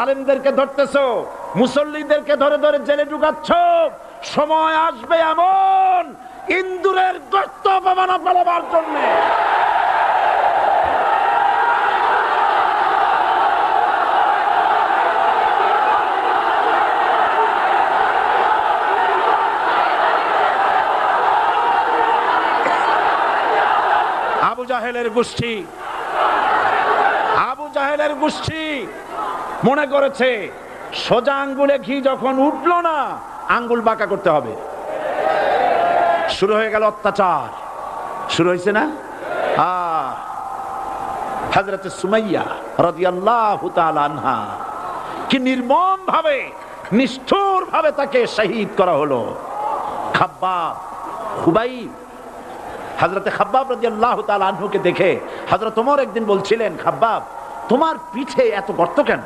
আলেমদেরকে ধরতেছো, মুসল্লিদেরকে ধরে ধরে জেলে ঢুকাচ্ছ। সময় আসবে এমন ইন্দুরের গর্ত অপমানা ফেলাবার জন্য। আবু জাহেলের গোষ্ঠী মনে করেছে সোজা আঙ্গুলে ঘি যখন উঠলো না, আঙ্গুল বাঁকা করতে হবে। শুরু হয়ে গেল অত্যাচার, শুরু হয়েছে না? হযরত সুমাইয়া রাদিয়াল্লাহু তাআলা আনহা কি নির্মম ভাবে, নিষ্ঠুর ভাবে তাকে শহীদ করা হলো। খাব্বাব, খুবাইব, হযরত খাব্বাব রাদিয়াল্লাহু তাআলা আনহুকে দেখে হযরত ওমর একদিন বলছিলেন, খাব্বাব তোমার পিঠে এত গর্ত কেন?